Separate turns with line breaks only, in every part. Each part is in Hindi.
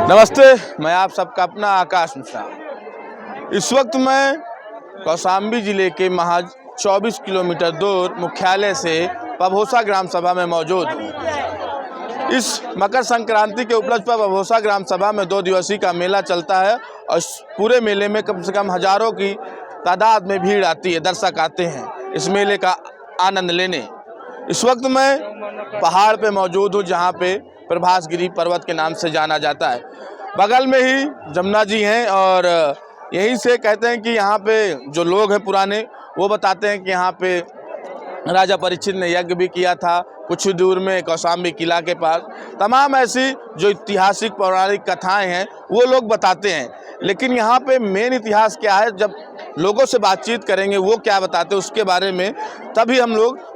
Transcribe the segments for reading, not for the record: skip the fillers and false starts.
नमस्ते, मैं आप सबका अपना आकाश मिश्रा। इस वक्त मैं कौशाम्बी जिले के महज 24 किलोमीटर दूर मुख्यालय से पभोसा ग्राम सभा में मौजूद हूँ। इस मकर संक्रांति के उपलक्ष्य पर पभोसा ग्राम सभा में 2 दिवसीय का मेला चलता है और इस पूरे मेले में कम से कम हजारों की तादाद में भीड़ आती है, दर्शक आते हैं इस मेले का आनंद लेने। इस वक्त मैं पहाड़ पे मौजूद हूँ जहाँ पे प्रभासगिरी पर्वत के नाम से जाना जाता है। बगल में ही जमुना जी हैं और यहीं से कहते हैं कि यहाँ पे जो लोग हैं पुराने वो बताते हैं कि यहाँ पे राजा परीक्षित ने यज्ञ भी किया था। कुछ दूर में कौशाम्बी किला के पास तमाम ऐसी जो ऐतिहासिक पौराणिक कथाएं हैं वो लोग बताते हैं। लेकिन यहाँ पे मेन इतिहास क्या है, जब लोगों से बातचीत करेंगे वो क्या बताते हैं उसके बारे में तभी हम लोग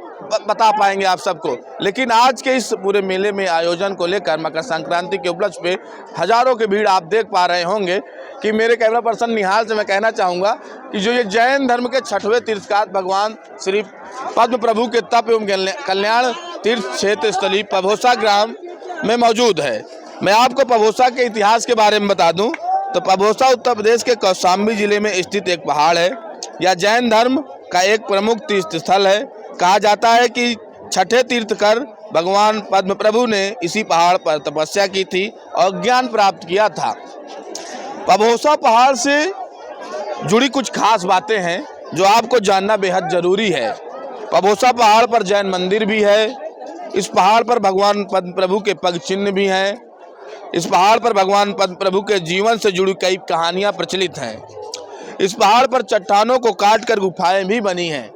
बता पाएंगे आप सबको। लेकिन आज के इस पूरे मेले में आयोजन को लेकर मकर संक्रांति के उपलक्ष्य पे हजारों की भीड़ आप देख पा रहे होंगे कि मेरे कैमरा पर्सन निहाल से मैं कहना चाहूँगा कि जो ये जैन धर्म के 6वें तीर्थकार भगवान श्री पद्म प्रभु के तप एवं कल्याण तीर्थ क्षेत्र स्थली पभोसा ग्राम में मौजूद है। मैं आपको पभोसा के इतिहास के बारे में बता दूँ तो पभोसा उत्तर प्रदेश के कौशाम्बी जिले में स्थित एक पहाड़ है। यह जैन धर्म का एक प्रमुख तीर्थ स्थल है। कहा जाता है कि 6ठे तीर्थकर भगवान पद्म प्रभु ने इसी पहाड़ पर तपस्या की थी और ज्ञान प्राप्त किया था। पभोसा पहाड़ से जुड़ी कुछ खास बातें हैं जो आपको जानना बेहद जरूरी है। पभोसा पहाड़ पर जैन मंदिर भी है। इस पहाड़ पर भगवान पद्म प्रभु के पग चिन्ह भी हैं। इस पहाड़ पर भगवान पद्म प्रभु के जीवन से जुड़ी कई कहानियां प्रचलित हैं। इस पहाड़ पर चट्टानों को काटकर गुफाएं भी बनी हैं।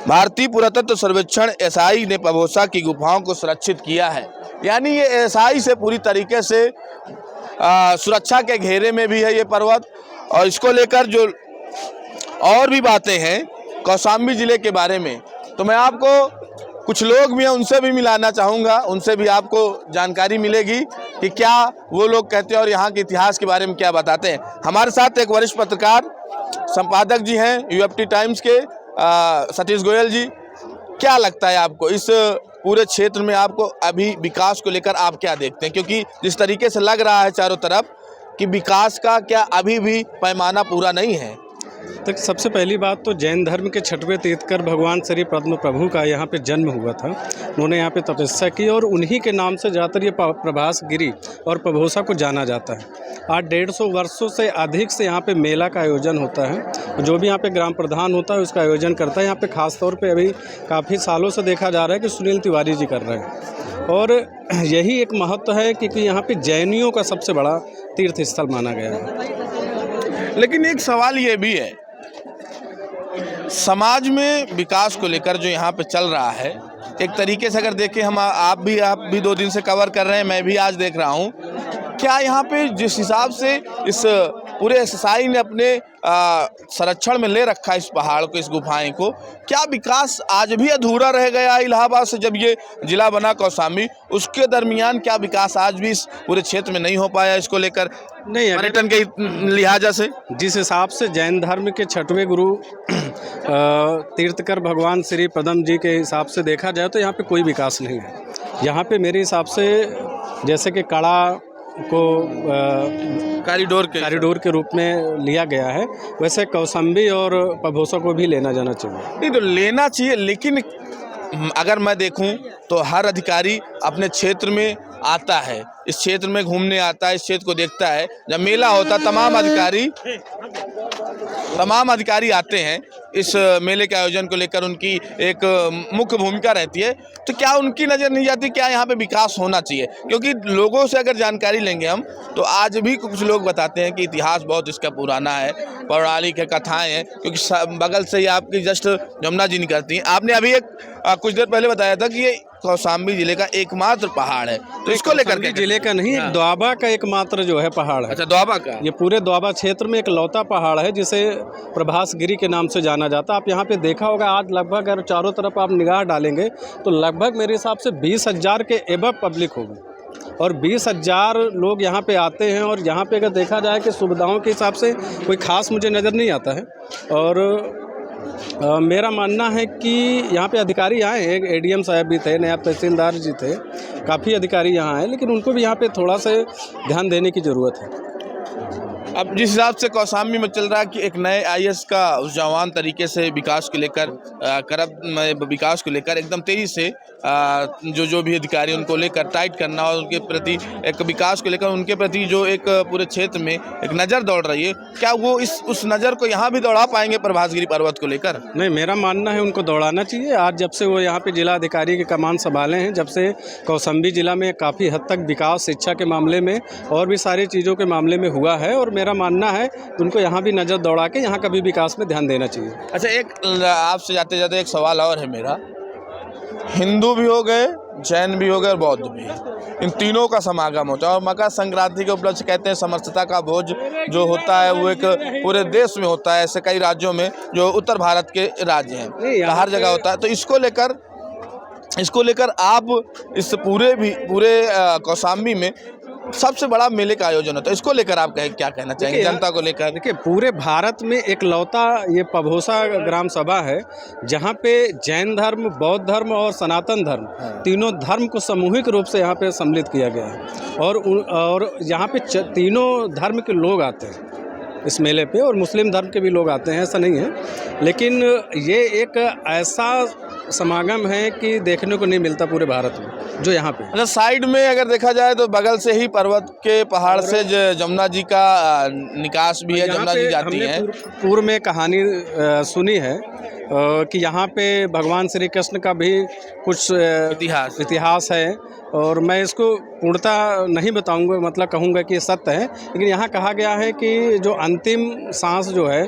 भारतीय पुरातत्व सर्वेक्षण एसआई ने पभोसा की गुफाओं को सुरक्षित किया है, यानी ये एसआई से पूरी तरीके से सुरक्षा के घेरे में भी है ये पर्वत। और इसको लेकर जो और भी बातें हैं कौशाम्बी जिले के बारे में, तो मैं आपको कुछ लोग भी हैं उनसे भी मिलाना चाहूँगा, उनसे भी आपको जानकारी मिलेगी कि क्या वो लोग कहते हैं और यहाँ के इतिहास के बारे में क्या बताते हैं। हमारे साथ एक वरिष्ठ पत्रकार संपादक जी हैं यूएफटी टाइम्स के सतीश गोयल जी। क्या लगता है आपको इस पूरे क्षेत्र में, आपको अभी विकास को लेकर आप क्या देखते हैं, क्योंकि जिस तरीके से लग रहा है चारों तरफ कि विकास का क्या अभी भी पैमाना पूरा नहीं है।
तो सबसे पहली बात तो जैन धर्म के 6वें तीर्थकर भगवान श्री पद्म प्रभु का यहाँ पे जन्म हुआ था। उन्होंने यहाँ पे तपस्या की और उन्हीं के नाम से ज़्यादातर ये प्रभासगिरी और पभोसा को जाना जाता है। आज 150 वर्षों से अधिक से यहाँ पे मेला का आयोजन होता है। जो भी यहाँ पे ग्राम प्रधान होता है उसका आयोजन करता है। यहाँ पे खास तौर पे अभी काफ़ी सालों से देखा जा रहा है कि सुनील तिवारी जी कर रहे हैं और यही एक महत्व है क्योंकि यहाँ पे जैनियों का सबसे बड़ा तीर्थ स्थल माना गया है।
लेकिन एक सवाल ये भी है, समाज में विकास को लेकर जो यहाँ पे चल रहा है, एक तरीके से अगर देखें हम आप भी 2 दिन से कवर कर रहे हैं, मैं भी आज देख रहा हूँ, क्या यहाँ पे जिस हिसाब से इस पूरे एसआई ने अपने संरक्षण में ले रखा है इस पहाड़ को, इस गुफाएं को, क्या विकास आज भी अधूरा रह गया? इलाहाबाद से जब ये जिला बना कौशाम्बी, उसके दरमियान क्या विकास आज भी इस पूरे क्षेत्र में नहीं हो पाया इसको लेकर,
नहीं
पर्यटन के लिहाजा से?
जिस हिसाब से जैन धर्म के 6वें गुरु तीर्थकर भगवान श्री पद्म जी के हिसाब से देखा जाए तो यहाँ पे कोई विकास नहीं है। यहाँ पे मेरे हिसाब से जैसे कि कड़ा को कॉरिडोर के रूप में लिया गया है, वैसे कौशाम्बी और पभोसा को भी लेना जाना चाहिए।
नहीं तो लेना चाहिए, लेकिन अगर मैं देखूं तो हर अधिकारी अपने क्षेत्र में आता है, इस क्षेत्र में घूमने आता है, इस क्षेत्र को देखता है। जब मेला होता है तमाम अधिकारी आते हैं इस मेले के आयोजन को लेकर, उनकी एक मुख्य भूमिका रहती है। तो क्या उनकी नज़र नहीं जाती क्या यहाँ पे विकास होना चाहिए? क्योंकि लोगों से अगर जानकारी लेंगे हम तो आज भी कुछ लोग बताते हैं कि इतिहास बहुत इसका पुराना है, पौराणिक है, कथाएं हैं, क्योंकि बगल से ही आपकी जस्ट जमुना जी निकलती हैं। आपने अभी कुछ देर पहले बताया था कि ये कौशाम्बी जिले का एकमात्र पहाड़ है, तो इसको लेकर के
जिले का नहीं, एक द्वाबा का एकमात्र जो है पहाड़ है।
अच्छा, द्वाबा का?
ये पूरे द्वाबा क्षेत्र में एक लौता पहाड़ है जिसे प्रभासगिरी के नाम से जाना जाता है। आप यहाँ पे देखा होगा आज लगभग अगर चारों तरफ आप निगाह डालेंगे तो लगभग मेरे हिसाब से 20,000 के एबव पब्लिक होगी और 20,000 लोग यहाँ पे आते हैं। और यहाँ पे अगर देखा जाए कि सुविधाओं के हिसाब से कोई खास मुझे नज़र नहीं आता है। और मेरा मानना है कि यहाँ पे अधिकारी आए हैं, एडीएम साहब भी थे, नायब तहसीलदार जी थे, काफ़ी अधिकारी यहाँ आए, लेकिन उनको भी यहाँ पे थोड़ा सा ध्यान देने की ज़रूरत है।
अब जिस हिसाब से कौशाम्बी में चल रहा है कि एक नए आईएएस का उस जवान तरीके से विकास को लेकर विकास को लेकर एकदम तेजी से जो भी अधिकारी उनको लेकर टाइट करना और उनके प्रति एक विकास को लेकर उनके प्रति जो एक पूरे क्षेत्र में एक नज़र दौड़ रही है, क्या वो उस नज़र को यहाँ भी दौड़ा पाएंगे प्रभास गिरी पर्वत को लेकर?
नहीं, मेरा मानना है उनको दौड़ाना चाहिए। आज जब से वो यहाँ पे जिला अधिकारी की कमान संभाले हैं, जब से कौशाम्बी जिला में काफ़ी हद तक विकास शिक्षा के मामले में और भी सारी चीज़ों के मामले में हुआ है, और मेरा मानना है उनको यहाँ भी नज़र दौड़ा के यहाँ का भी विकास में ध्यान देना चाहिए।
अच्छा, एक आपसे जाते जाते एक सवाल और है मेरा। हिंदू भी हो गए, जैन भी हो गए और बौद्ध भी, इन तीनों का समागम होता है और मकर संक्रांति के उपलक्ष्य कहते हैं समरसता का भोज जो होता है वो एक पूरे देश में होता है, ऐसे कई राज्यों में जो उत्तर भारत के राज्य हैं हर जगह होता है। तो इसको लेकर आप इस पूरे कौशाम्बी में सबसे बड़ा मेले का आयोजन होता है, इसको लेकर आप क्या कहना चाहेंगे जनता को लेकर?
देखिए, पूरे भारत में एक लौता ये पभोसा ग्राम सभा है जहाँ पे जैन धर्म, बौद्ध धर्म और सनातन धर्म तीनों धर्म को सामूहिक रूप से यहाँ पे सम्मिलित किया गया है, और यहाँ पे तीनों धर्म के लोग आते हैं इस मेले पे, और मुस्लिम धर्म के भी लोग आते हैं, ऐसा नहीं है, लेकिन ये एक ऐसा समागम है कि देखने को नहीं मिलता पूरे भारत में जो यहाँ पे।
अच्छा, साइड में अगर देखा जाए तो बगल से ही पर्वत के पहाड़ से जमुना जी का निकास भी है, जमुना जी जाती है।
पूर्व में कहानी सुनी है कि यहाँ पे भगवान श्री कृष्ण का भी कुछ इतिहास है, और मैं इसको पूर्णतः नहीं बताऊंगा, मतलब कहूँगा कि ये सत्य है, लेकिन यहाँ कहा गया है कि जो अंतिम सांस जो है